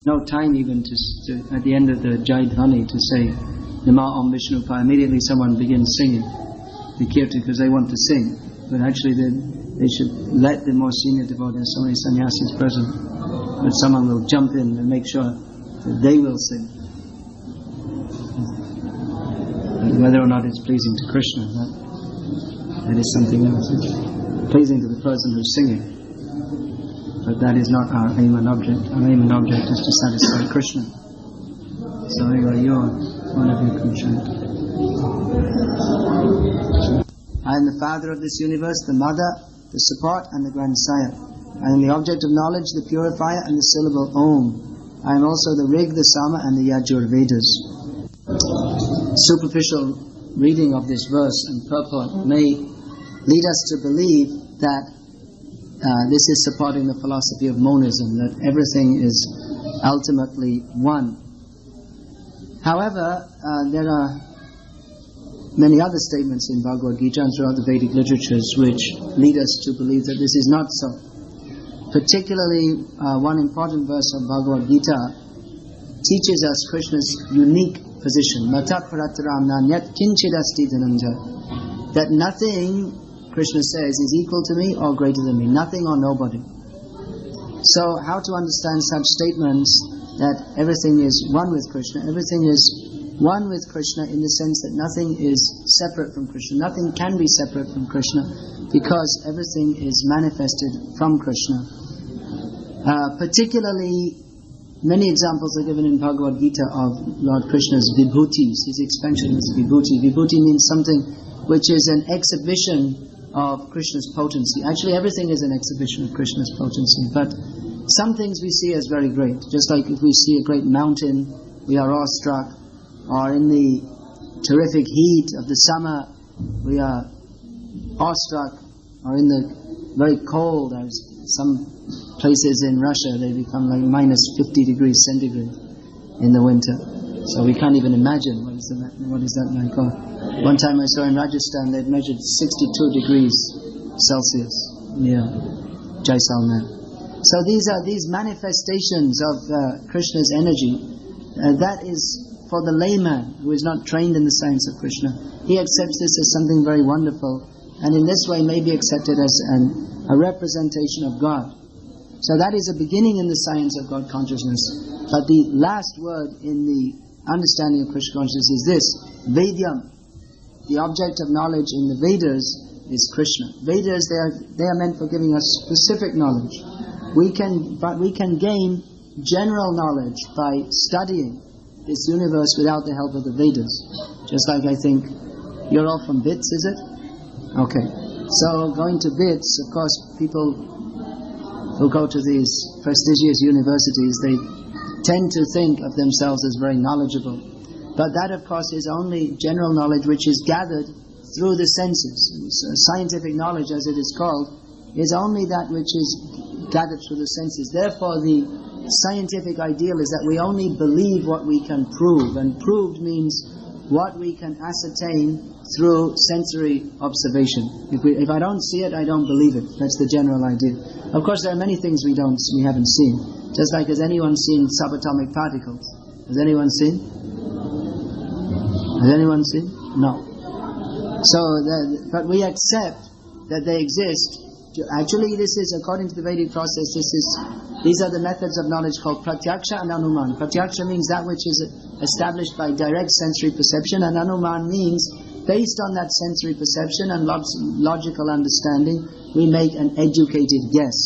No time even to at the end of the Jai Dhvani to say Nama Om Vishnu Pai. Immediately someone begins singing the kirtan because they want to sing. But actually they should let the more senior devotees, so many sannyasis present, but someone will jump in and make sure that they will sing. And whether or not it's pleasing to Krishna, that is something else. It's pleasing to the person who's singing, but that is not our aim and object. Our aim and object is to satisfy Krishna. So anyway, one of you can chant. I am the father of this universe, the mother, the support and the grandsire. I am the object of knowledge, the purifier and the syllable Om. I am also the Rig, the Sama and the Yajur Vedas. Superficial reading of this verse and purport may lead us to believe that this is supporting the philosophy of monism, that everything is ultimately one. However, there are many other statements in Bhagavad Gita and throughout the Vedic literatures which lead us to believe that this is not so. Particularly, one important verse of Bhagavad Gita teaches us Krishna's unique position. Mata parataram nanyat kinchidasti dhananja. That nothing, Krishna says, is equal to me or greater than me. Nothing or nobody. So, how to understand such statements that everything is one with Krishna? Everything is one with Krishna in the sense that nothing is separate from Krishna. Nothing can be separate from Krishna because everything is manifested from Krishna. Particularly, many examples are given in Bhagavad Gita of Lord Krishna's vibhutis, his expansion of his vibhuti. Vibhuti means something which is an exhibition of Krishna's potency. Actually, everything is an exhibition of Krishna's potency, but some things we see as very great. Just like if we see a great mountain, we are awestruck. Or in the terrific heat of the summer, we are awestruck. Or in the very cold, as some places in Russia, they become like minus 50 degrees centigrade in the winter. So we can't even imagine what is that like. Or one time I saw in Rajasthan, they'd measured 62 degrees Celsius near Jaisalmer. So these are these manifestations of Krishna's energy. That is for the layman who is not trained in the science of Krishna. He accepts this as something very wonderful, and in this way may be accepted as a representation of God. So that is a beginning in the science of God consciousness. But the last word in the understanding of Krishna consciousness is this: Vedyam. The object of knowledge in the Vedas is Krishna. Vedas, they are meant for giving us specific knowledge. We can gain general knowledge by studying this universe without the help of the Vedas. Just like I think you're all from BITS, is it? Okay. So going to BITS, of course, people who go to these prestigious universities, they tend to think of themselves as very knowledgeable. But that, of course, is only general knowledge which is gathered through the senses. Scientific knowledge, as it is called, is only that which is gathered through the senses. Therefore, the scientific ideal is that we only believe what we can prove, and proved means what we can ascertain through sensory observation. If I don't see it, I don't believe it. That's the general idea. Of course, there are many things we haven't seen. Just like, has anyone seen subatomic particles? Has anyone seen? Has anyone seen? No. So, but we accept that they exist. Actually, this is, according to the Vedic process, these are the methods of knowledge called pratyaksha and anuman. Pratyaksha means that which is established by direct sensory perception, and anuman means based on that sensory perception and logical understanding, we make an educated guess.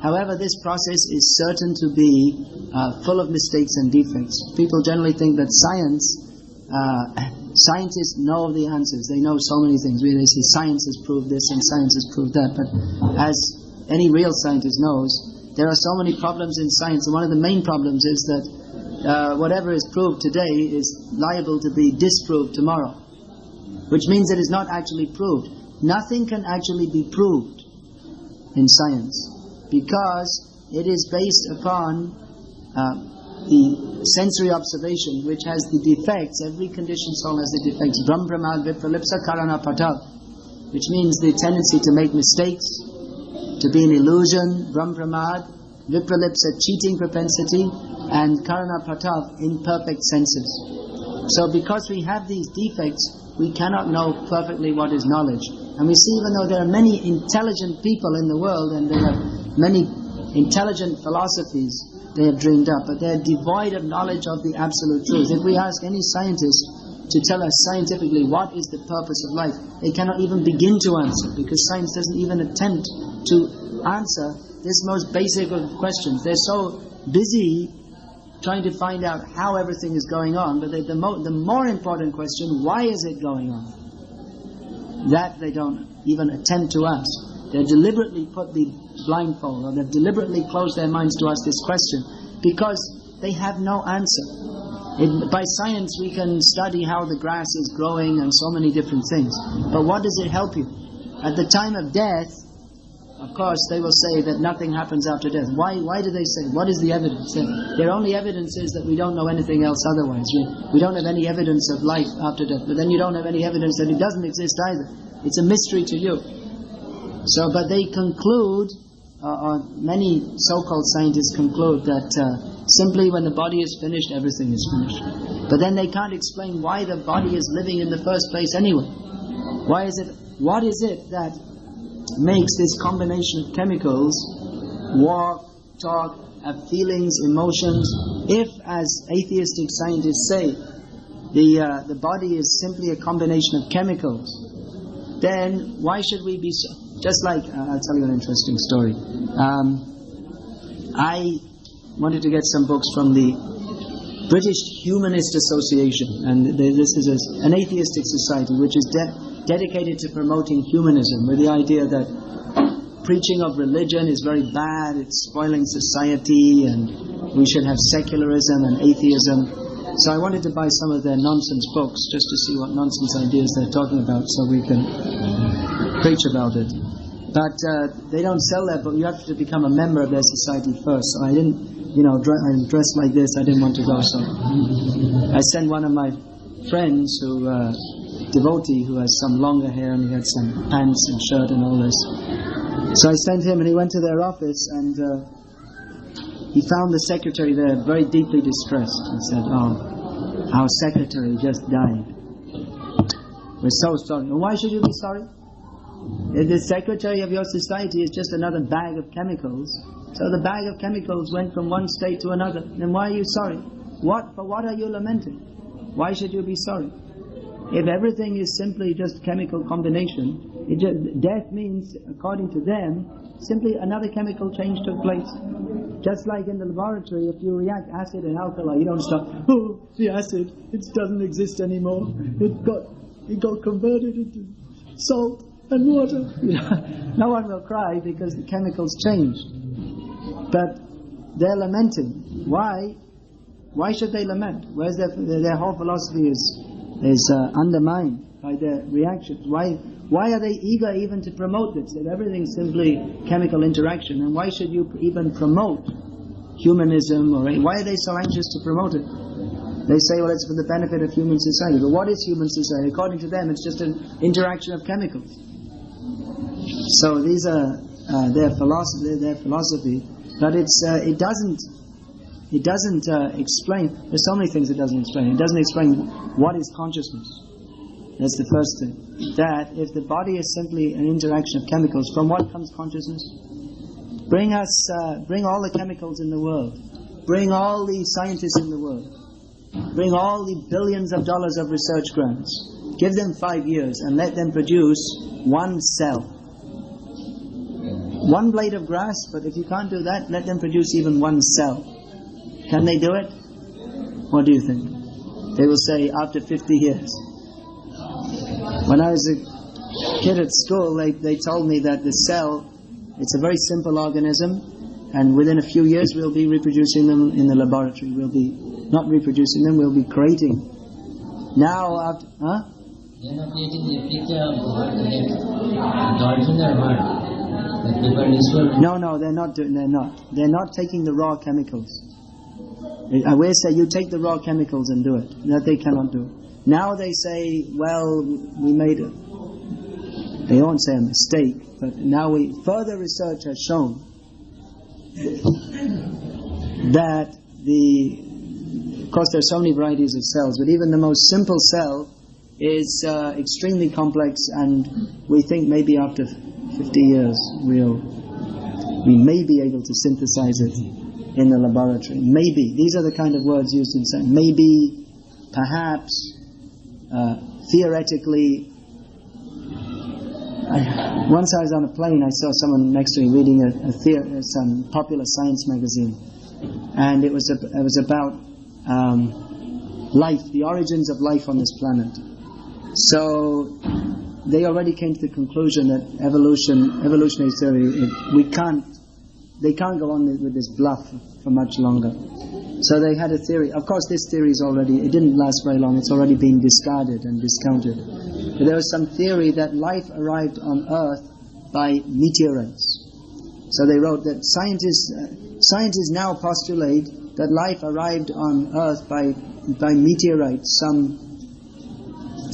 However, this process is certain to be full of mistakes and defects. People generally think that scientists know the answers. They know so many things. They say science has proved this and science has proved that. But as any real scientist knows, there are so many problems in science. And one of the main problems is that whatever is proved today is liable to be disproved tomorrow. Which means it is not actually proved. Nothing can actually be proved in science, because it is based upon the sensory observation, which has the defects. Every conditioned soul has the defects. Brahm pramad vipralipsa karana patal, which means the tendency to make mistakes, to be an illusion. Brahm pramad vipralipsa, cheating propensity, and karana pratav, imperfect senses. So because we have these defects, we cannot know perfectly what is knowledge. And we see, even though there are many intelligent people in the world, and there are many intelligent philosophies they have dreamed up, but they are devoid of knowledge of the absolute truth. If we ask any scientist to tell us scientifically what is the purpose of life, they cannot even begin to answer, because science doesn't even attempt to answer this most basic of questions. They're so busy trying to find out how everything is going on, but the more important question, why is it going on? That they don't even attempt to ask. They deliberately put the blindfold, or they've deliberately closed their minds to ask this question, because they have no answer. By science we can study how the grass is growing and so many different things, but what does it help you? At the time of death, of course, they will say that nothing happens after death. Why do they say? What is the evidence? Their only evidence is that we don't know anything else otherwise. We don't have any evidence of life after death. But then you don't have any evidence that it doesn't exist either. It's a mystery to you. So, but they conclude, or many so-called scientists conclude, that simply when the body is finished, everything is finished. But then they can't explain why the body is living in the first place anyway. Why is it? What is it that makes this combination of chemicals walk, talk, have feelings, emotions? If, as atheistic scientists say, the body is simply a combination of chemicals, then why should we be so? Just like, I'll tell you an interesting story. I wanted to get some books from the British Humanist Association, and this is an atheistic society which is dedicated to promoting humanism, with the idea that preaching of religion is very bad, it's spoiling society, and we should have secularism and atheism. So I wanted to buy some of their nonsense books just to see what nonsense ideas they're talking about, so we can preach about it. But they don't sell that book. You have to become a member of their society first. So I didn't, I'm dressed like this, I didn't want to go. So I sent one of my friends who devotee who has some longer hair, and he had some pants and shirt and all this. So I sent him, and he went to their office, and he found the secretary there very deeply distressed. He said, "Oh, our secretary just died. We're so sorry." "And why should you be sorry? If the secretary of your society is just another bag of chemicals, so the bag of chemicals went from one state to another, then why are you sorry? For what are you lamenting? Why should you be sorry? If everything is simply just chemical combination, death means, according to them, simply another chemical change took place. Just like in the laboratory, if you react acid and alkali, you don't stop, oh, the acid, it doesn't exist anymore. It got converted into salt and water." No one will cry because the chemicals changed. But they're lamenting. Why? Why should they lament? Whereas their whole philosophy is undermined by their reactions. Why are they eager even to promote this? If everything is simply chemical interaction, and why should you even promote humanism? Why are they so anxious to promote it? They say, well, it's for the benefit of human society. But what is human society? According to them, it's just an interaction of chemicals. So these are their philosophy, but it doesn't explain. There's so many things it doesn't explain. It doesn't explain what is consciousness. That's the first thing. That if the body is simply an interaction of chemicals, from what comes consciousness? Bring all the chemicals in the world. Bring all the scientists in the world. Bring all the billions of dollars of research grants. Give them 5 years and let them produce one cell. One blade of grass, but if you can't do that, let them produce even one cell. Can they do it? What do you think? They will say after 50 years. When I was a kid at school, they told me that the cell, it's a very simple organism, and within a few years we'll be reproducing them in the laboratory. We'll be not reproducing them, we'll be creating. Now, after, They're not creating the picture of dolphin or what? No, they're not. They're not taking the raw chemicals. I will say you take the raw chemicals and do it. That they cannot do. Now they say, well, we made a, they won't say a mistake, but now further research has shown that of course there are so many varieties of cells, but even the most simple cell is extremely complex, and we think maybe after 50 years we may be able to synthesize it in the laboratory. Maybe. These are the kind of words used in science. Maybe, perhaps, theoretically. Once I was on a plane, I saw someone next to me reading some popular science magazine, and it was about life, the origins of life on this planet. So they already came to the conclusion that evolutionary theory, they can't go on with this bluff for much longer. So they had a theory. Of course, this theory it didn't last very long. It's already been discarded and discounted. But there was some theory that life arrived on Earth by meteorites. So they wrote that scientists now postulate that life arrived on Earth by meteorites some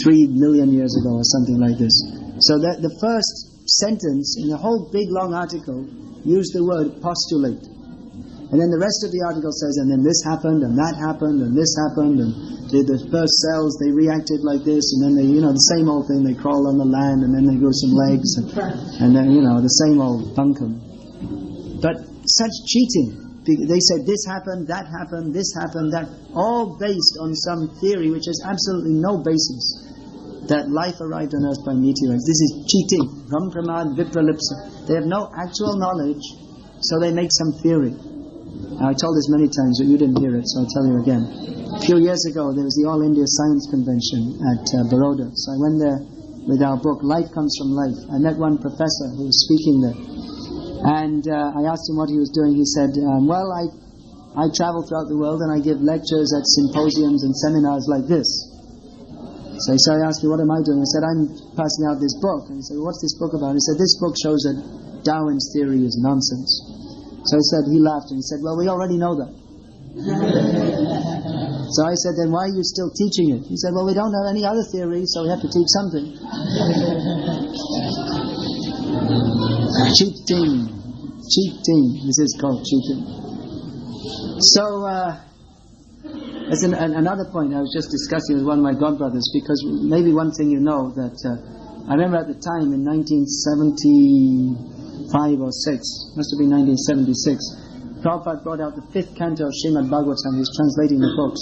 3 million years ago or something like this. So that the first sentence in the whole big long article used the word postulate. And then the rest of the article says, and then this happened, and that happened, and this happened, and the first cells, they reacted like this, and then they, the same old thing, they crawled on the land, and then they grew some legs, and then, the same old bunkum. But such cheating. They said this happened, that happened, this happened, that, all based on some theory which has absolutely no basis, that life arrived on Earth by meteorites. This is cheating. Ram pramad vipralipsa. They have no actual knowledge, so they make some theory. Now, I told this many times, but you didn't hear it, so I'll tell you again. A few years ago, there was the All India Science Convention at Baroda. So I went there with our book, Life Comes from Life. I met one professor who was speaking there. And I asked him what he was doing. He said, I travel throughout the world and I give lectures at symposiums and seminars like this. So I asked me, what am I doing? I said, I'm passing out this book. And he said, what's this book about? He said, this book shows that Darwin's theory is nonsense. So he laughed and he said, well, we already know that. So I said, then why are you still teaching it? He said, well, we don't have any other theory, so we have to teach something. Cheating. This is called cheating. So, as another point I was just discussing with one of my godbrothers, because maybe one thing that I remember at the time in 1975 or 6, must have been 1976, Prabhupada brought out the 5th canto of Srimad Bhagavatam. He was translating the books,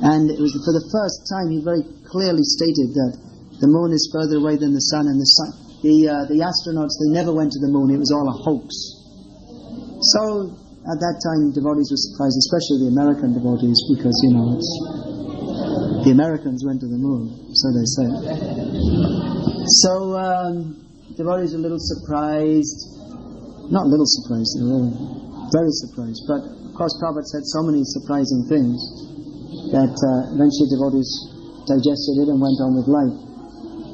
and it was for the first time he very clearly stated that the moon is further away than the sun, and the astronauts, they never went to the moon. It was all a hoax. So at that time, devotees were surprised, especially the American devotees, because, the Americans went to the moon, so they say. So, devotees were a little surprised. Not a little surprised, they were very surprised. But, of course, Prabhupada said so many surprising things that eventually devotees digested it and went on with life.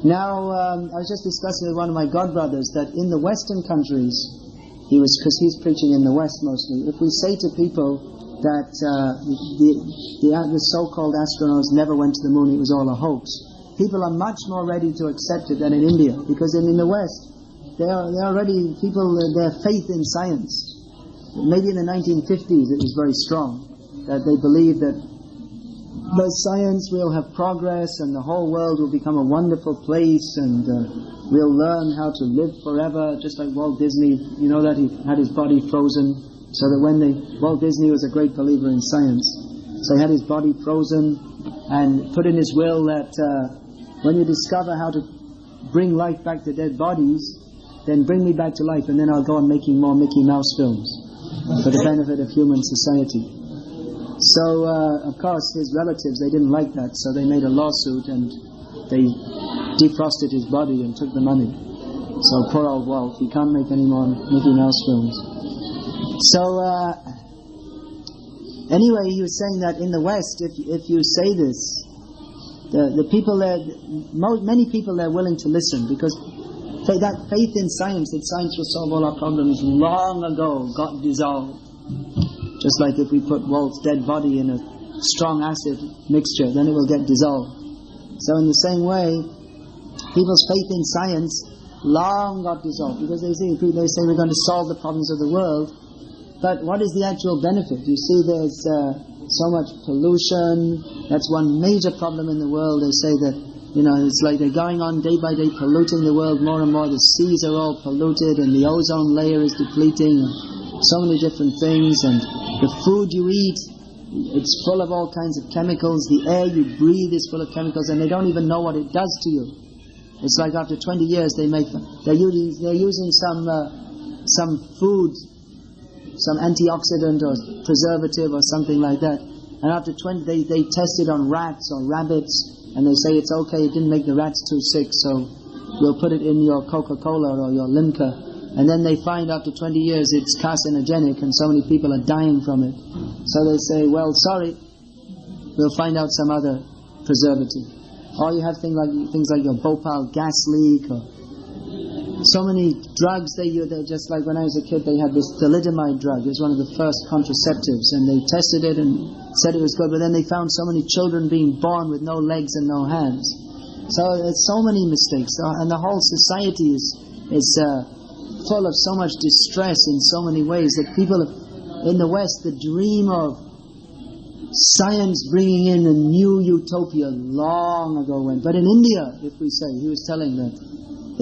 Now, I was just discussing with one of my godbrothers that in the Western countries, because he's preaching in the West mostly, if we say to people that the so-called astronauts never went to the moon, it was all a hoax, people are much more ready to accept it than in India, because in the West, they're already, their faith in science, maybe in the 1950s it was very strong, that they believed that by science we'll have progress and the whole world will become a wonderful place, and we'll learn how to live forever, just like Walt Disney. You know that he had his body frozen, so that Walt Disney was a great believer in science, so he had his body frozen and put in his will that when you discover how to bring life back to dead bodies, then bring me back to life, and then I'll go on making more Mickey Mouse films for the benefit of human society. So, of course, his relatives, they didn't like that, so they made a lawsuit and they defrosted his body and took the money. So, poor old Walt, he can't make any more Mickey Mouse films. So, anyway, he was saying that in the West, if you say this, the people there, many people there are willing to listen, because that faith in science, that science will solve all our problems, long ago got dissolved. Just like if we put Walt's dead body in a strong acid mixture, then it will get dissolved. So in the same way, people's faith in science long got dissolved, because they say we're going to solve the problems of the world, But what is the actual benefit? You see there's so much pollution. That's one major problem in the world. They say that, it's like they're going on day by day polluting the world more and more. The seas are all polluted and the ozone layer is depleting. And so many different things. And the food you eat, it's full of all kinds of chemicals. The air you breathe is full of chemicals, and they don't even know what it does to you. It's like after 20 years they're using some food, some antioxidant or preservative or something like that, and after 20 they test it on rats or rabbits, and they say it's okay, it didn't make the rats too sick, so we'll put it in your Coca-Cola or your Limca. And then they find after 20 years it's carcinogenic and so many people are dying from it. So they say, well, sorry, we'll find out some other preservative. Or you have things like your Bhopal gas leak, or so many drugs they're just like when I was a kid, they had this thalidomide drug. It was one of the first contraceptives, and they tested it and said it was good, but then they found so many children being born with no legs and no hands. So there's so many mistakes, and the whole society is full of so much distress in so many ways that people in the West, the dream of science bringing in a new utopia long ago went. But in India, if we say, he was telling that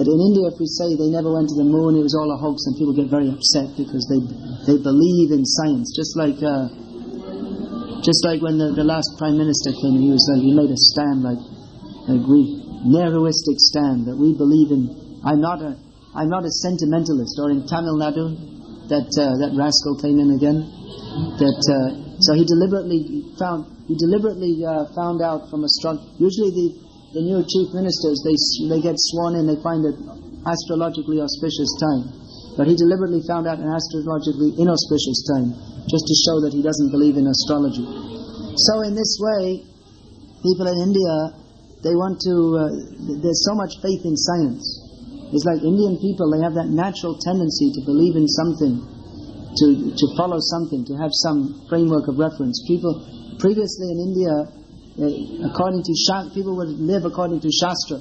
in India, if we say they never went to the moon, it was all a hoax, and people get very upset because they believe in science. Just like when the last Prime Minister came, he made a stand like Nehruistic stand that we believe in. I'm not a sentimentalist. Or in Tamil Nadu, that rascal came in again. So he deliberately found out from a strong. Usually the new chief ministers they get sworn in. They find an astrologically auspicious time, but he deliberately found out an astrologically inauspicious time, just to show that he doesn't believe in astrology. So in this way, people in India, they want to. There's so much faith in science. It's like Indian people, they have that natural tendency to believe in something, to follow something, to have some framework of reference. People, previously in India, people would live according to Shastra.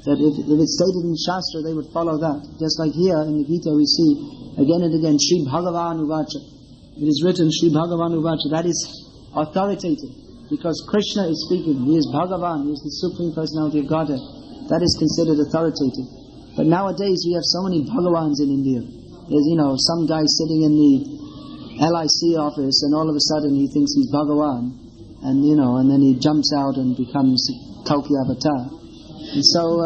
That if it's stated in Shastra, they would follow that. Just like here in the Gita we see, again and again, Sri Bhagavan Uvacha. It is written, Sri Bhagavan Uvacha. That is authoritative, because Krishna is speaking. He is Bhagavan, he is the Supreme Personality of Godhead. That is considered authoritative. But nowadays we have so many Bhagavans in India. There's, some guy sitting in the LIC office and all of a sudden he thinks he's Bhagavan, and then he jumps out and becomes Kalki Avatar. And so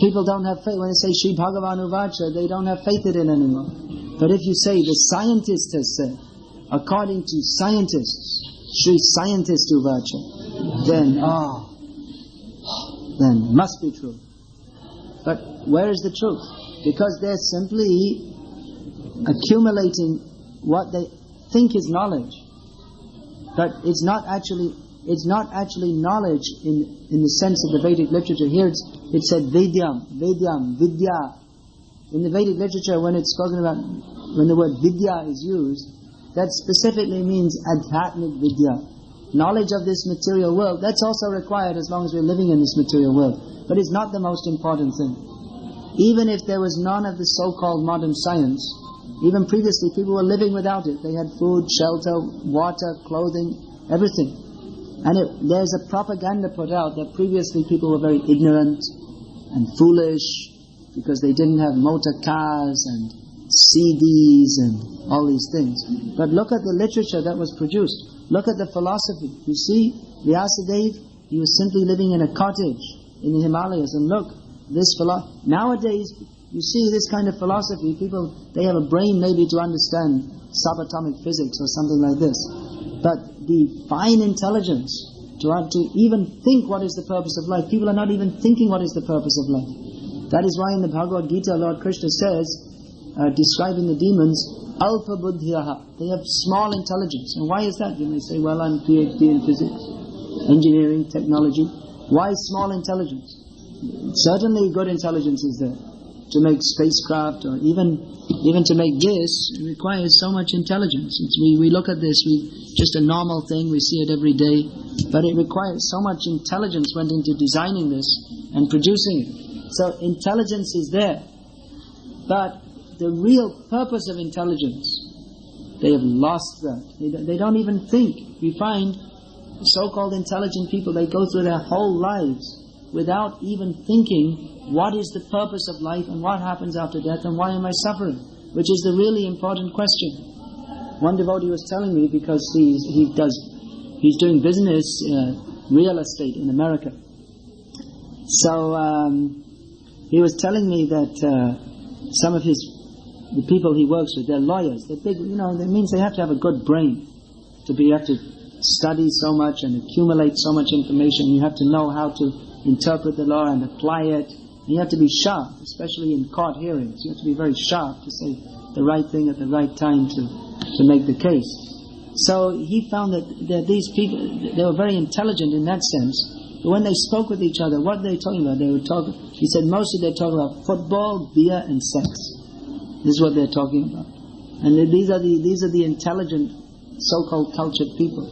people don't have faith. When they say Sri Bhagavan Uvacha, they don't have faith in it anymore. But if you say the scientist has said, according to scientists, Sri Scientist Uvacha, then must be true. But where is the truth? Because they're simply accumulating what they think is knowledge, but it's not actually knowledge in the sense of the Vedic literature. Here it said Vidya. In the Vedic literature, when it's spoken about, when the word Vidya is used, that specifically means Adhyatmic Vidya, knowledge of this material world. That's also required as long as we're living in this material world, but it's not the most important thing. Even if there was none of the so-called modern science, even previously people were living without it. They had food, shelter, water, clothing, everything. And there's a propaganda put out that previously people were very ignorant and foolish because they didn't have motor cars and CDs and all these things. But look at the literature that was produced. Look at the philosophy. You see, Vyasadeva, he was simply living in a cottage in the Himalayas, and look, nowadays, you see this kind of philosophy, people, they have a brain maybe to understand subatomic physics or something like this. But the fine intelligence, to even think what is the purpose of life, people are not even thinking what is the purpose of life. That is why in the Bhagavad Gita, Lord Krishna says, describing the demons, alpa buddhyaha, they have small intelligence. And why is that? You may say, well, I'm PhD in physics, engineering, technology. Why small intelligence? Certainly good intelligence is there. To make spacecraft, or even to make this, it requires so much intelligence. We look at this, just a normal thing, we see it every day, but it requires so much intelligence went into designing this and producing it. So intelligence is there, but the real purpose of intelligence. They have lost that. They don't even think. We find so-called intelligent people, they go through their whole lives without even thinking what is the purpose of life and what happens after death and why am I suffering, which is the really important question. One devotee was telling me, because he's doing business, real estate in America. So he was telling me that some of the people he works with, they're lawyers. They're big, that means they have to have a good brain you have to study so much and accumulate so much information. You have to know how to interpret the law and apply it. And you have to be sharp, especially in court hearings. You have to be very sharp to say the right thing at the right time to make the case. So he found that these people, they were very intelligent in that sense. But when they spoke with each other, what were they talking about? He said mostly they talk about football, beer and sex. This is what they're talking about. And these are the intelligent, so-called cultured people.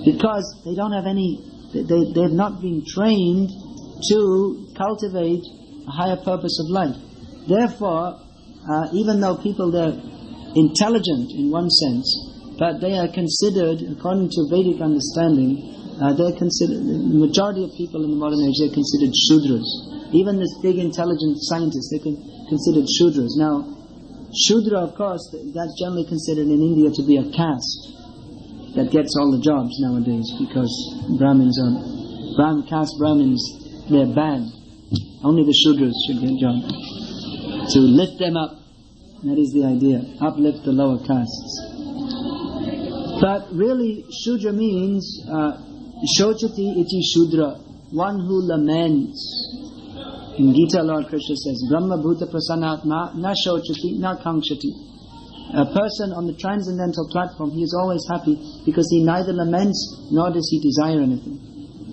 Because they don't have they have not been trained to cultivate a higher purpose of life. Therefore, even though people, they're intelligent in one sense, but they are considered, according to Vedic understanding, the majority of people in the modern age, they're considered Shudras. Even this big intelligent scientists, they're considered Shudras. Now, Shudra, of course, that's generally considered in India to be a caste that gets all the jobs nowadays, because Brahmins, they're bad. Only the Shudras should get jobs. To lift them up, that is the idea. Uplift the lower castes. But really, Shudra means Shochati iti Shudra, one who laments. In Gita, Lord Krishna says, Brahma Bhuta Prasanatma na Shochati na Kankshati. A person on the transcendental platform, he is always happy because he neither laments nor does he desire anything.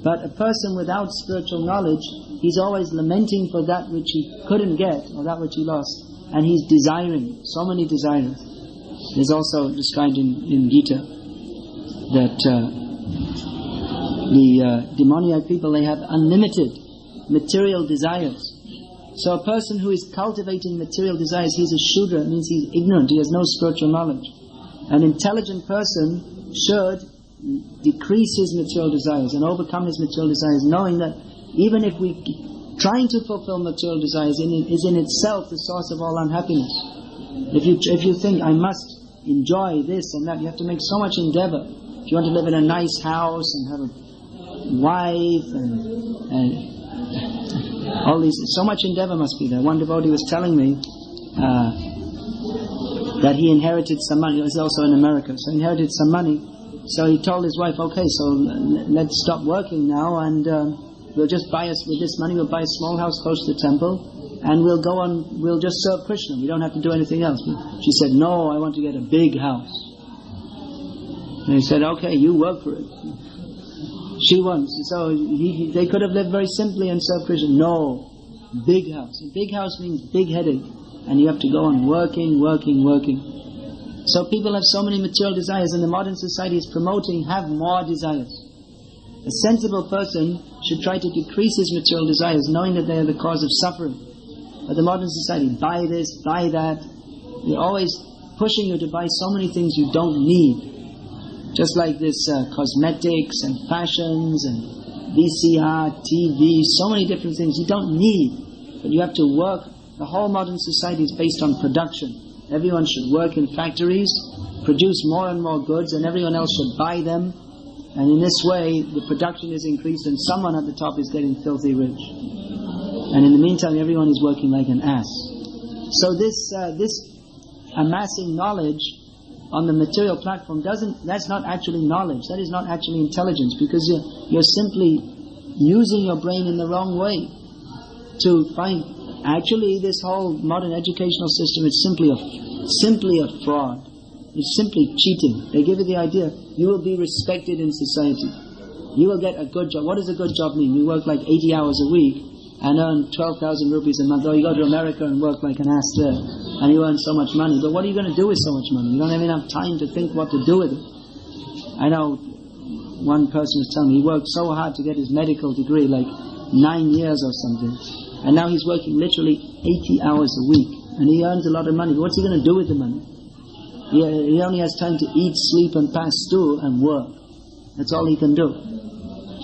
But a person without spiritual knowledge, he's always lamenting for that which he couldn't get or that which he lost, and he's desiring, so many desires. There's also described in Gita that the demoniac people, they have unlimited material desires. So a person who is cultivating material desires, he's a Shudra, it means he's ignorant, he has no spiritual knowledge. An intelligent person should decrease his material desires and overcome his material desires, knowing that even if trying to fulfill material desires is in itself the source of all unhappiness. If you think, I must enjoy this and that, you have to make so much endeavor. If you want to live in a nice house and have a wife and all these, so much endeavor must be there. One devotee was telling me that he inherited some money. He was also in America, so he inherited some money. So he told his wife, okay, so let's stop working now, and we'll just with this money, we'll buy a small house close to the temple, and we'll just serve Krishna. We don't have to do anything else. She said, no, I want to get a big house. And he said, okay, you work for it. She wants. So they could have lived very simply and served Krishna. No, big house. A big house means big headache, and you have to go on working. So people have so many material desires, and the modern society is promoting have more desires. A sensible person should try to decrease his material desires, knowing that they are the cause of suffering. But the modern society, buy this, buy that. They're always pushing you to buy so many things you don't need. Just like this cosmetics and fashions and VCR, TV, so many different things you don't need. But you have to work. The whole modern society is based on production. Everyone should work in factories, produce more and more goods, and everyone else should buy them. And in this way, the production is increased and someone at the top is getting filthy rich. And in the meantime, everyone is working like an ass. So this amassing knowledge on the material platform that's not actually knowledge, that is not actually intelligence, because you're simply using your brain in the wrong way to find. Actually, this whole modern educational system is simply a fraud. It's simply cheating. They give you the idea, you will be respected in society. You will get a good job. What does a good job mean? You work like 80 hours a week and earn 12,000 rupees a month. Or you go to America and work like an ass there and you earn so much money. But what are you going to do with so much money? You don't have enough time to think what to do with it. I know one person was telling me he worked so hard to get his medical degree, like 9 years or something. And now he's working literally 80 hours a week. and he earns a lot of money. What's he going to do with the money? He only has time to eat, sleep and pass stool and work. That's all he can do.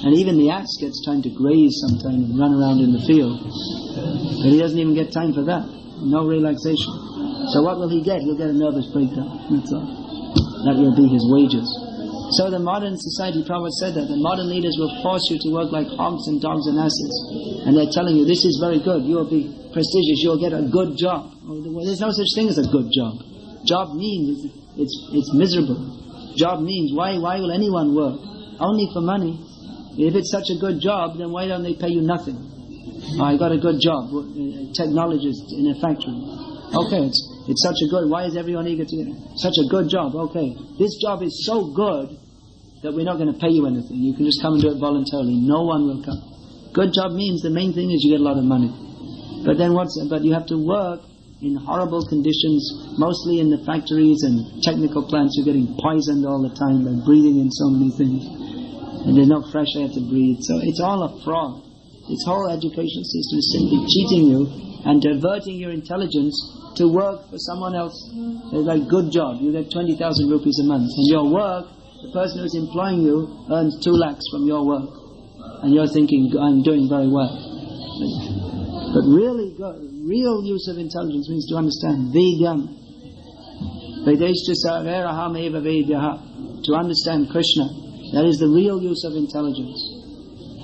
And even the ass gets time to graze sometime and run around in the field. But he doesn't even get time for that. No relaxation. So what will he get? He'll get a nervous breakdown. That's all. That will be his wages. So the modern society, Prabhupada said that the modern leaders will force you to work like hogs and dogs and asses. And they're telling you, this is very good, you'll be prestigious, you'll get a good job. Well, there's no such thing as a good job. Job means it's miserable. Job means, why will anyone work? Only for money. If it's such a good job, then why don't they pay you nothing? Oh, I got a good job, technologist in a factory. Okay, it's such a good, why is everyone eager to get such a good job? Okay, this job is so good that we're not going to pay you anything. You can just come and do it voluntarily. No one will come. Good job means the main thing is you get a lot of money. But then but you have to work in horrible conditions, mostly in the factories and technical plants. You're getting poisoned all the time by breathing in so many things. And there's no fresh air to breathe. So it's all a fraud. This whole education system is simply cheating you and diverting your intelligence to work for someone else. It's like, good job, you get 20,000 rupees a month. And your work, the person who's employing you earns 2 lakhs from your work. And you're thinking, I'm doing very well. But really, real use of intelligence means to understand Vedam. To understand Krishna. That is the real use of intelligence.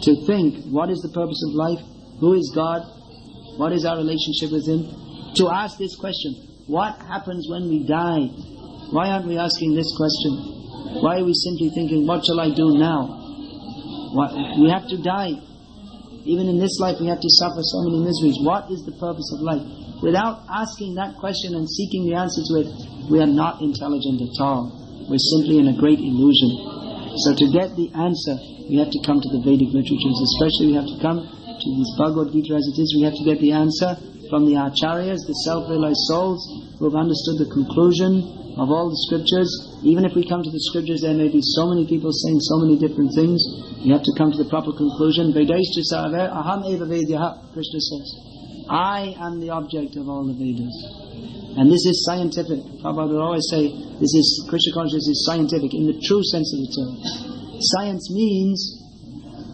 To think, what is the purpose of life? Who is God? What is our relationship with Him? To ask this question, what happens when we die? Why aren't we asking this question? Why are we simply thinking, what shall I do now? We have to die. Even in this life we have to suffer so many miseries. What is the purpose of life? Without asking that question and seeking the answer to it, we are not intelligent at all. We're simply in a great illusion. So to get the answer, we have to come to the Vedic literatures. Especially we have to come to this Bhagavad Gita as it is. We have to get the answer from the Acharyas, the self-realized souls who have understood the conclusion of all the scriptures. Even if we come to the scriptures, there may be so many people saying so many different things. We have to come to the proper conclusion. Vedaishcha sarver aham eva vedyaha, Krishna says. I am the object of all the Vedas. And this is scientific. Prabhupada would always say, this is, Krishna consciousness is scientific in the true sense of the term. Science means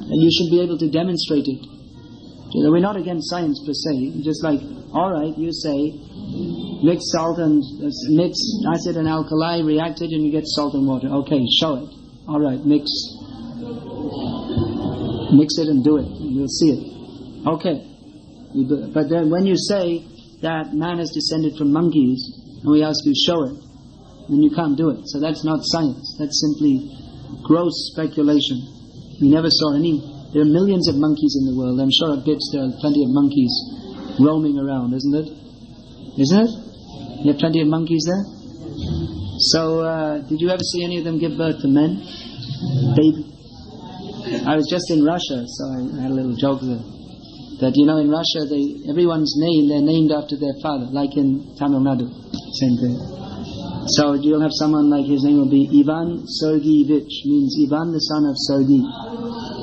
that you should be able to demonstrate it. We're not against science per se. Just like, alright, you say, mix salt and mix acid and alkali, reacted and you get salt and water. Okay, show it. Alright, mix it and do it. You'll see it. Okay. But then when you say that man has descended from monkeys, and we ask you, show it, then you can't do it. So that's not science. That's simply gross speculation. We never saw any. There are millions of monkeys in the world. I'm sure at bits there are plenty of monkeys roaming around, isn't it? Isn't it? You have plenty of monkeys there? So, did you ever see any of them give birth to men? Baby? I was just in Russia, so I had a little joke there. That, you know, in Russia, everyone's name, they're named after their father, like in Tamil Nadu, same thing. So you'll have someone like, his name will be Ivan Sergeyevich, means Ivan the son of Sergey,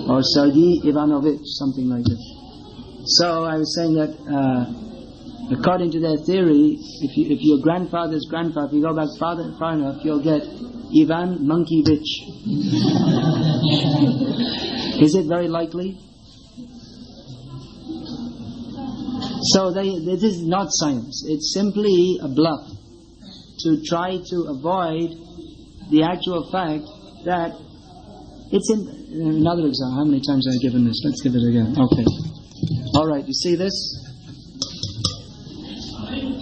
or Sergey Ivanovich, something like this. So I was saying that according to their theory, if your grandfather's grandfather, if you go back far enough, you'll get Ivan Monkeevich. Is it very likely? So this is not science. It's simply a bluff to try to avoid the actual fact that it's in... Another example. How many times have I given this? Let's give it again. Okay. Alright, you see this?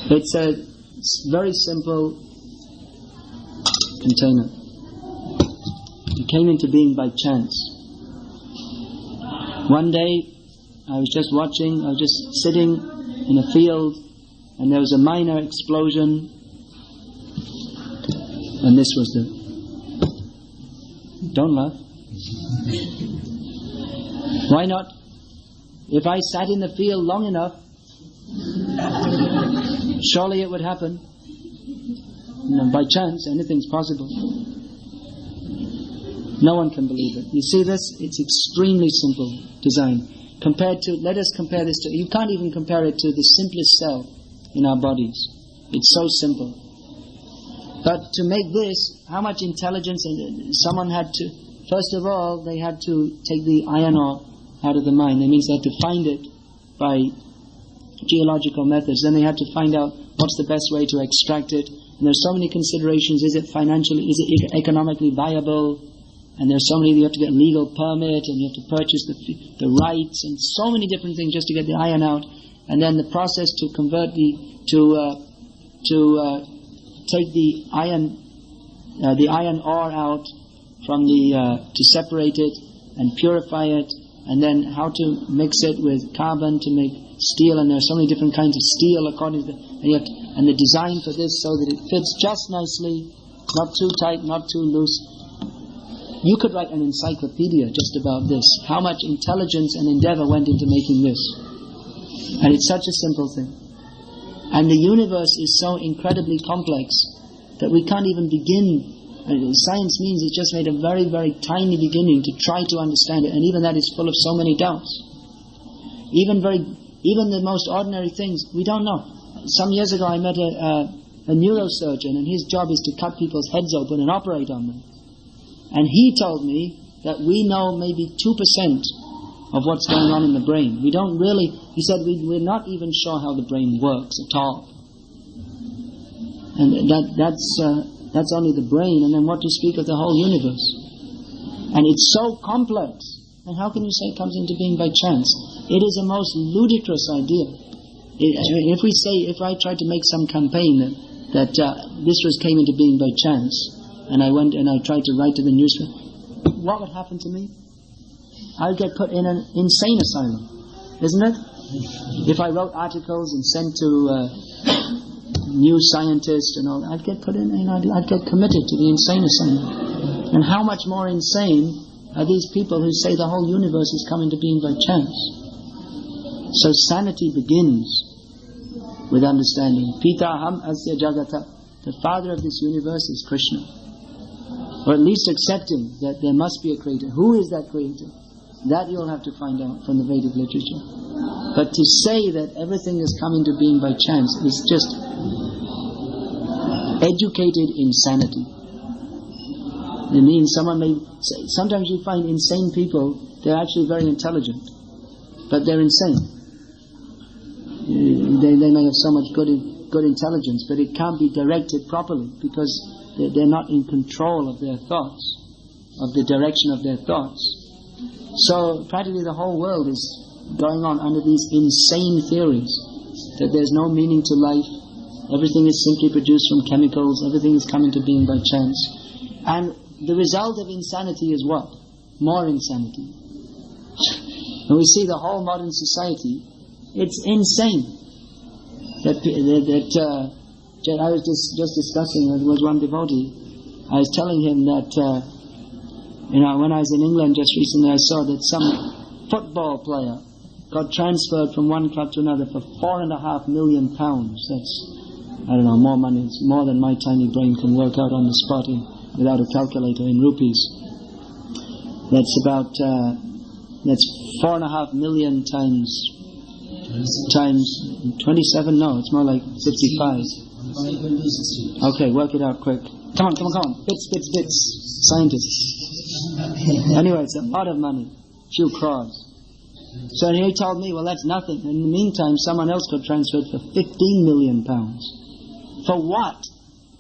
It's a very simple container. It came into being by chance. One day, I was just watching, I was just sitting in a field, and there was a minor explosion, and this was the... Don't laugh. Why not? If I sat in the field long enough, surely it would happen. By chance, anything's possible. No one can believe it. You see this? It's extremely simple design. Let us compare this to, you can't even compare it to the simplest cell in our bodies. It's so simple. But to make this, how much intelligence, and someone had to, first of all, they had to take the iron ore out of the mine. That means they had to find it by geological methods. Then they had to find out what's the best way to extract it. And there's so many considerations. Is it financially, is it economically viable? And there's so many, you have to get a legal permit, and you have to purchase the rights, and so many different things just to get the iron out. And then the process to convert take the iron ore out from to separate it and purify it, and then how to mix it with carbon to make steel. And there are so many different kinds of steel according to and the design for this so that it fits just nicely, not too tight, not too loose. You could write an encyclopedia just about this. How much intelligence and endeavor went into making this. And it's such a simple thing. And the universe is so incredibly complex that we can't even begin. Science means it's just made a very, very tiny beginning to try to understand it, and even that is full of so many doubts. Even the most ordinary things, we don't know. Some years ago I met a neurosurgeon, and his job is to cut people's heads open and operate on them. And he told me that we know maybe 2% of what's going on in the brain. We don't really, he said, we're not even sure how the brain works at all. And that's only the brain, and then what to speak of the whole universe. And it's so complex. And how can you say it comes into being by chance? It is a most ludicrous idea. If I tried to make some campaign that this came into being by chance, and I went and I tried to write to the newspaper, what would happen to me? I'd get put in an insane asylum, isn't it? If I wrote articles and sent to new scientists and all, I'd get put in, I'd get committed to the insane asylum. And how much more insane are these people who say the whole universe is coming to being by chance? So sanity begins with understanding. Pita ham asya jagata. The father of this universe is Krishna. Or at least accepting that there must be a creator. Who is that creator? That you'll have to find out from the Vedic literature. But to say that everything is coming to being by chance is just educated insanity. It means someone may say, sometimes you find insane people, they're actually very intelligent, but they're insane. They may have so much good intelligence, but it can't be directed properly because they're not in control of their thoughts, of the direction of their thoughts. So practically the whole world is going on under these insane theories that there's no meaning to life, everything is simply produced from chemicals, everything is coming to being by chance. And the result of insanity is what? More insanity. And we see the whole modern society, it's insane. I was just discussing with one devotee. I was telling him that when I was in England just recently, I saw that some football player got transferred from one club to another for £4.5 million. That's, I don't know, more money. It's more than my tiny brain can work out on the spot without a calculator in rupees. That's about that's 4.5 million times 27. No, it's more like 55. Okay, work it out quick. Come on. Bits. Scientists. Anyway, it's a lot of money. Few crores. So he told me, well, that's nothing. In the meantime, someone else got transferred for £15 million. For what?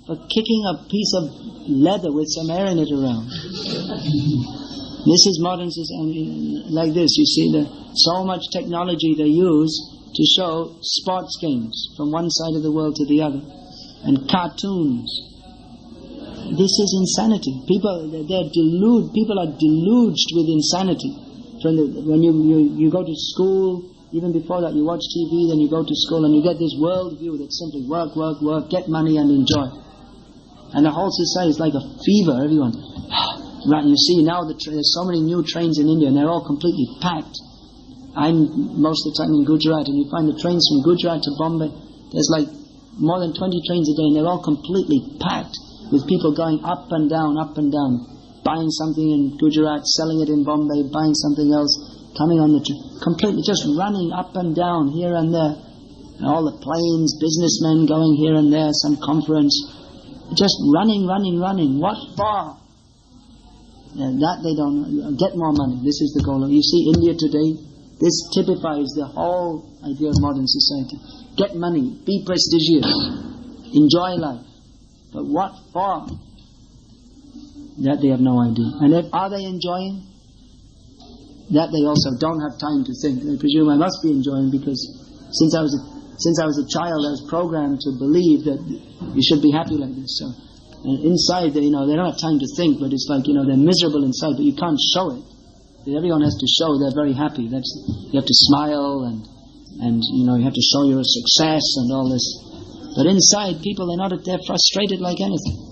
For kicking a piece of leather with some air in it around. This is modern society like this. You see, so much technology they use to show sports games from one side of the world to the other, and cartoons. This is insanity. People are deluged with insanity. When you go to school, even before that you watch TV, then you go to school and you get this world view that's simply work, get money and enjoy. And the whole society is like a fever. Everyone, right? You see now there's so many new trains in India and they're all completely packed. I'm most of the time in Gujarat, and you find the trains from Gujarat to Bombay, there's like more than 20 trains a day, and they're all completely packed with people going up and down, buying something in Gujarat, selling it in Bombay, buying something else, coming on the train, completely just running up and down here and there. And all the planes, businessmen going here and there, some conference, just running. What for? And that they don't get more money. This is the goal. You see India today, this typifies the whole idea of modern society. Get money, be prestigious, enjoy life. But what for? That they have no idea. And are they enjoying? That they also don't have time to think. They presume I must be enjoying because since I was a child I was programmed to believe that you should be happy like this. So and inside they don't have time to think, but it's like they're miserable inside, but you can't show it. Everyone has to show they're very happy. You have to smile and you have to show your success and all this. But inside people they're frustrated like anything.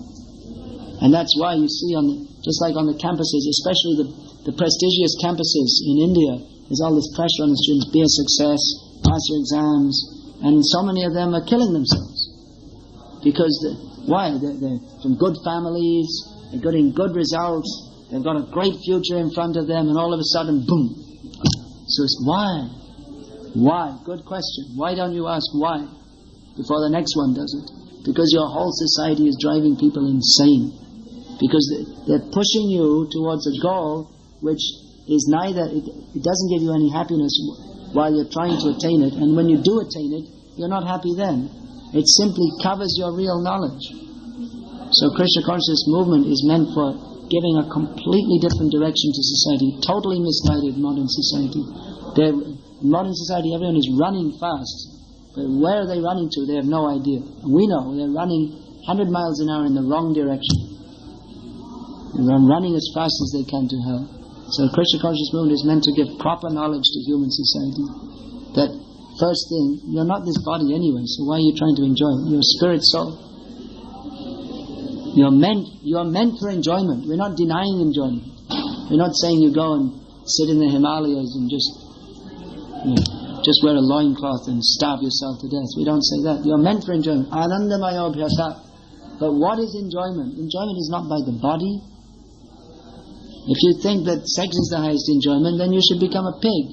And that's why you see just like on the campuses, especially the prestigious campuses in India, there's all this pressure on the students, be a success, pass your exams, and so many of them are killing themselves. Because why? They're from good families, they're getting good results, they've got a great future in front of them, and all of a sudden, boom. So it's why? Why? Good question. Why don't you ask why before the next one does it? Because your whole society is driving people insane. Because they're pushing you towards a goal which is neither, it doesn't give you any happiness while you're trying to attain it, and when you do attain it, you're not happy then. It simply covers your real knowledge. So Krishna consciousness movement is meant for giving a completely different direction to society, totally misguided modern society. Modern society, everyone is running fast, but where are they running to? They have no idea. We know they're running 100 miles an hour in the wrong direction. They're running as fast as they can to hell. So Krishna consciousness movement is meant to give proper knowledge to human society. That first thing, you're not this body anyway, so why are you trying to enjoy it? You're a spirit soul. You're meant for enjoyment. We're not denying enjoyment. We're not saying you go and sit in the Himalayas and just wear a loincloth and starve yourself to death. We don't say that. You're meant for enjoyment. Anandamaya abhyasa. But what is enjoyment? Enjoyment is not by the body. If you think that sex is the highest enjoyment, then you should become a pig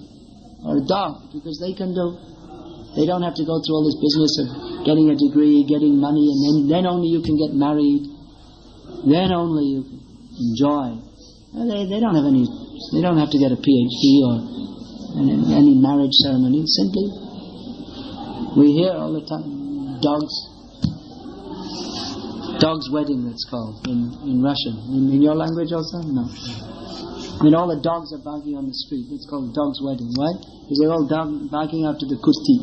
or a dog, because they don't have to go through all this business of getting a degree, getting money, and then only you can get married, then only you can enjoy. They don't have to get a PhD or any marriage ceremony. Simply, we hear all the time, dog's wedding, that's called in Russian. In your language also? No. All the dogs are barking on the street. It's called dog's wedding. Why? Because they're all barking after the kusti.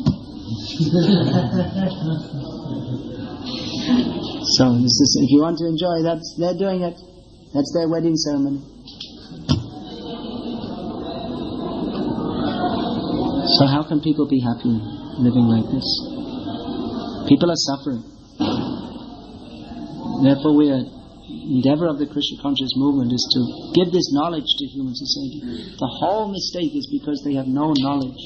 So if you want to enjoy, they're doing it. That's their wedding ceremony. So how can people be happy living like this? People are suffering. Therefore, endeavor of the Krishna conscious movement is to give this knowledge to human society. The whole mistake is because they have no knowledge.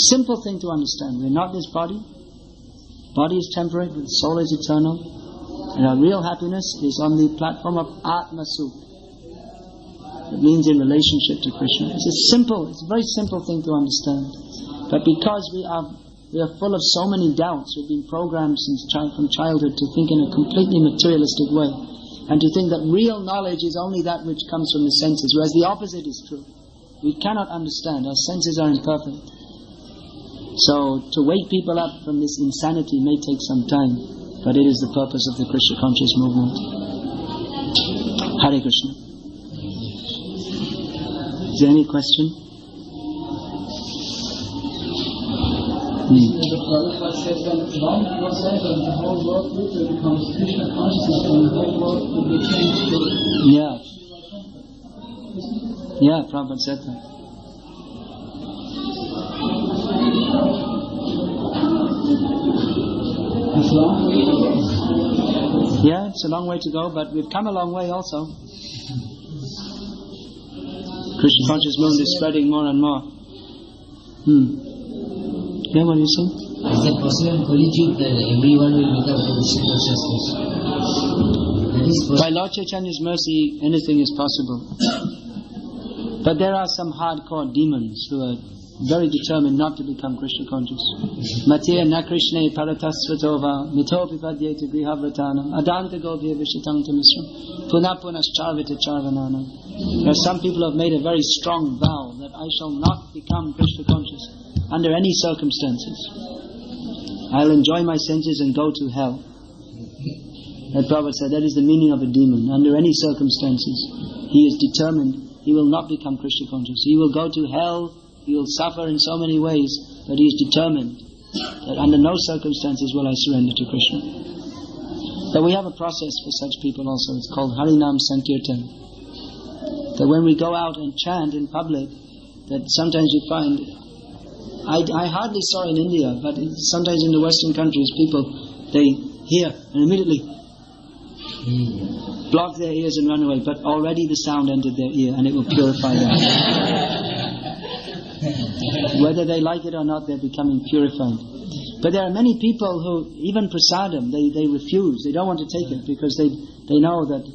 Simple thing to understand. We're not this body. Body is temporary, but the soul is eternal. And our real happiness is on the platform of Atma Sukh. It means in relationship to Krishna. It's a very simple thing to understand. But because we are full of so many doubts, we've been programmed from childhood to think in a completely materialistic way, and to think that real knowledge is only that which comes from the senses, whereas the opposite is true. We cannot understand. Our senses are imperfect. So to wake people up from this insanity may take some time, but it is the purpose of the Krishna conscious movement. Hare Krishna. Is there any question? The Prabhupada says that long whatsoever the whole world becomes Krishna consciousness, and the whole world will be changed to... Yeah, Prabhupada said that. It's a long way to go. Yeah, it's a long way to go, but we've come a long way also. Krishna conscious movement is spreading more and more. Yeah, what do you say? Is it possible in Kali Yuga that everyone will become Krishna consciousness? That is possible. By Lord Chaitanya's mercy, anything is possible. But there are some hardcore demons who are very determined not to become Krishna conscious. Matiya na Krishna paratasvatova mito pipadyete grihavratanam adanta gobhya vishitam tamisram punapunas charvita charvananam. There are some people who have made a very strong vow that I shall not become Krishna conscious under any circumstances. I'll enjoy my senses and go to hell. That Prabhupada said that is the meaning of a demon. Under any circumstances, he is determined he will not become Krishna conscious. He will go to hell, he will suffer in so many ways, but he is determined that under no circumstances will I surrender to Krishna. But we have a process for such people also. It's called Harinam Sankirtan. That when we go out and chant in public, that sometimes you find, I hardly saw in India, but sometimes in the Western countries, people, they hear and immediately block their ears and run away, but already the sound entered their ear and it will purify them. Whether they like it or not, they're becoming purified. But there are many people who, even prasadam, they refuse. They don't want to take it because they know that,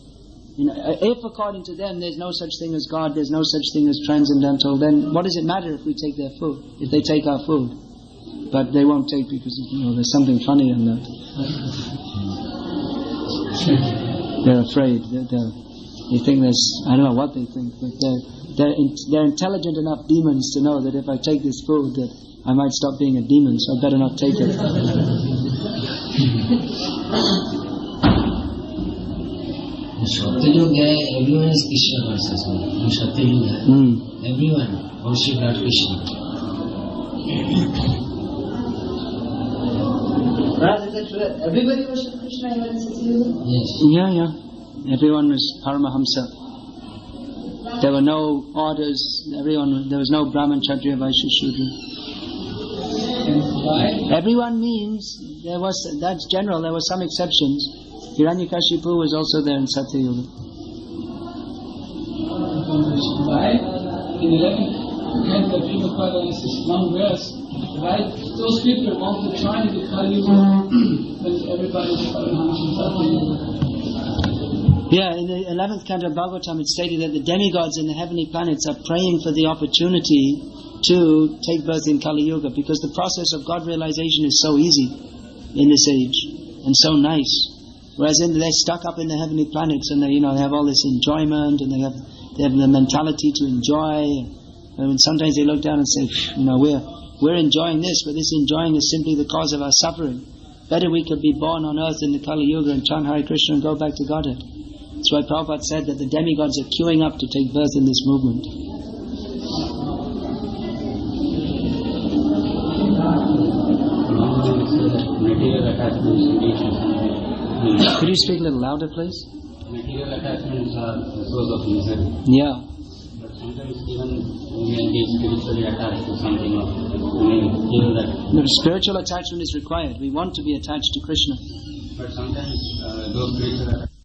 if according to them there's no such thing as God, there's no such thing as transcendental, then what does it matter if we take their food, if they take our food? But they won't take because there's something funny in that. They're afraid. They think there's, I don't know what they think, but they're intelligent enough demons to know that if I take this food, that I might stop being a demon, so I better not take it. Satyayuga, everyone is Krishna conscious. In Satyayuga, everyone worship Lord Krishna. Raj, is that true? Everybody worship Krishna even in Satyayuga? Yes. Yeah. Everyone was Paramahamsa. There were no orders. There was no Brahman, Kshatriya, Vaishya, Shudra. Everyone means that's general. There were some exceptions. Hiranyakashipu was also there in Satyayuga. Why? In 11th canto, Prabhupada is this one verse. Why those people want to try to Kali Yuga when everybody's Satyayuga? Yeah, in the 11th canto of Bhagavatam it's stated that the demigods in the heavenly planets are praying for the opportunity to take birth in Kali Yuga because the process of God realization is so easy in this age and so nice. Whereas they're stuck up in the heavenly planets and they have all this enjoyment and they have the mentality to enjoy. And sometimes they look down and say, we're enjoying this, but this enjoying is simply the cause of our suffering. Better we could be born on earth in the Kali Yuga and chant Hare Krishna and go back to Godhead. That's why Prabhupada said that the demigods are queuing up to take birth in this movement. Could you speak a little louder, please? Material attachments are the source of misery. Yeah. But sometimes even we may be spiritually attached to something or we may feel that. No, spiritual attachment is required. We want to be attached to Krishna. But sometimes those spiritual attachments